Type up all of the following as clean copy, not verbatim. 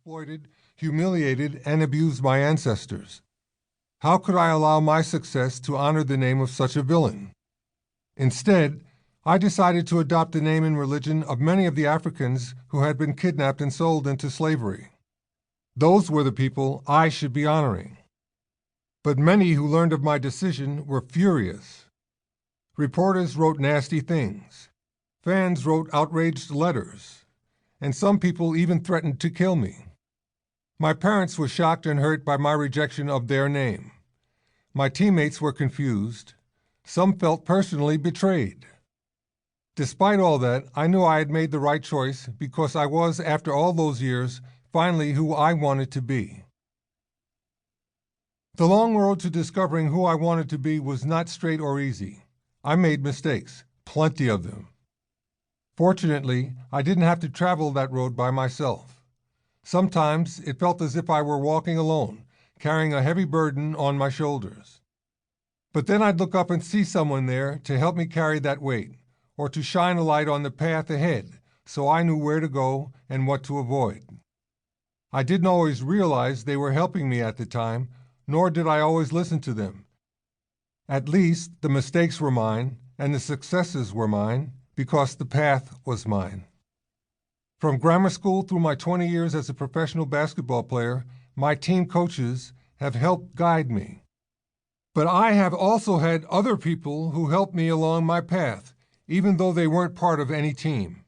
exploited, humiliated, and abused my ancestors. How could I allow my success to honor the name of such a villain? Instead, I decided to adopt the name and religion of many of the Africans who had been kidnapped and sold into slavery. Those were the people I should be honoring. But many who learned of my decision were furious. Reporters wrote nasty things. Fans wrote outraged letters. And some people even threatened to kill me. My parents were shocked and hurt by my rejection of their name. My teammates were confused. Some felt personally betrayed. Despite all that, I knew I had made the right choice because I was, after all those years, finally who I wanted to be. The long road to discovering who I wanted to be was not straight or easy. I made mistakes, plenty of them. Fortunately, I didn't have to travel that road by myself. Sometimes it felt as if I were walking alone, carrying a heavy burden on my shoulders. But then I'd look up and see someone there to help me carry that weight, or to shine a light on the path ahead so I knew where to go and what to avoid. I didn't always realize they were helping me at the time, nor did I always listen to them. At least the mistakes were mine and the successes were mine because the path was mine. From grammar school through my 20 years as a professional basketball player, my team coaches have helped guide me. But I have also had other people who helped me along my path, even though they weren't part of any team.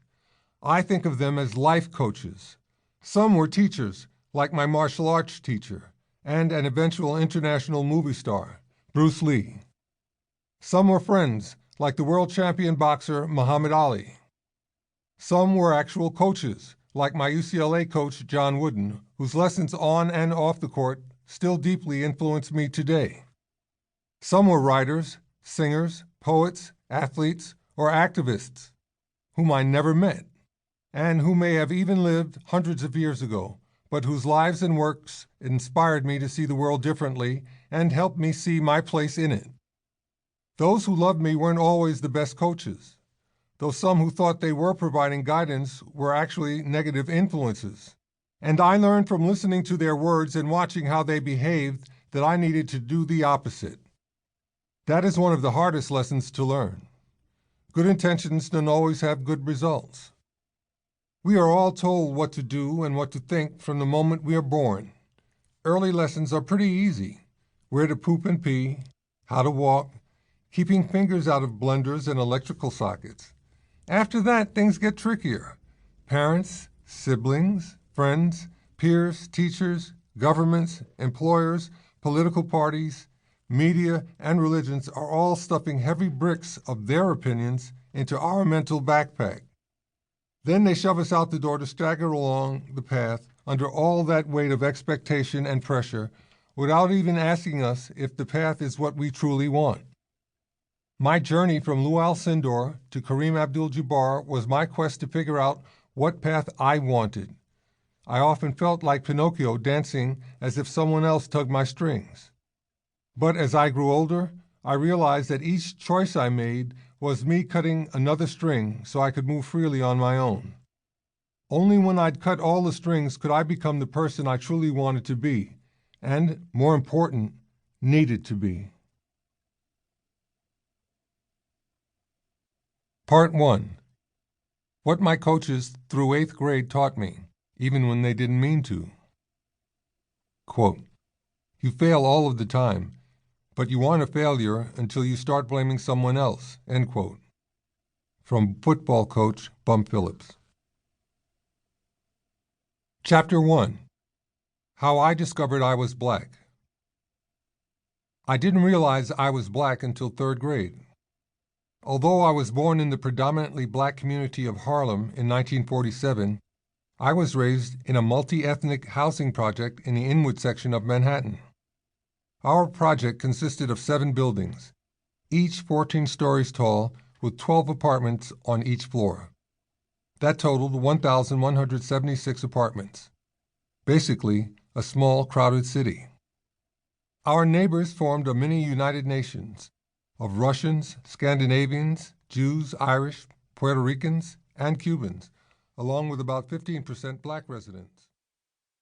I think of them as life coaches. Some were teachers, like my martial arts teacher, and an eventual international movie star, Bruce Lee. Some were friends, like the world champion boxer Muhammad Ali. Some were actual coaches, like my UCLA coach John Wooden, whose lessons on and off the court still deeply influence me today. Some were writers, singers, poets, athletes, or activists, whom I never met, and who may have even lived hundreds of years ago, but whose lives and works inspired me to see the world differently and helped me see my place in it. Those who loved me weren't always the best coaches, though some who thought they were providing guidance were actually negative influences. And I learned from listening to their words and watching how they behaved that I needed to do the opposite. That is one of the hardest lessons to learn. Good intentions don't always have good results. We are all told what to do and what to think from the moment we are born. Early lessons are pretty easy. Where to poop and pee, how to walk, keeping fingers out of blenders and electrical sockets. After that, things get trickier. Parents, siblings, friends, peers, teachers, governments, employers, political parties, media, and religions are all stuffing heavy bricks of their opinions into our mental backpack. Then they shove us out the door to stagger along the path under all that weight of expectation and pressure without even asking us if the path is what we truly want. My journey from Lew Alcindor to Kareem Abdul-Jabbar was my quest to figure out what path I wanted. I often felt like Pinocchio dancing as if someone else tugged my strings. But as I grew older, I realized that each choice I made was me cutting another string so I could move freely on my own. Only when I'd cut all the strings could I become the person I truly wanted to be, and, more important, needed to be. Part 1. What my coaches through 8th grade taught me, even when they didn't mean to. Quote, "You fail all of the time, but you aren't a failure until you start blaming someone else." End quote. From football coach Bum Phillips. Chapter 1. How I discovered I was black. I didn't realize I was black until 3rd grade. Although I was born in the predominantly black community of Harlem in 1947, I was raised in a multi-ethnic housing project in the Inwood section of Manhattan. Our project consisted of 7 buildings, each 14 stories tall, with 12 apartments on each floor. That totaled 1,176 apartments. Basically, a small, crowded city. Our neighbors formed a mini United Nations of Russians, Scandinavians, Jews, Irish, Puerto Ricans, and Cubans, along with about 15% black residents.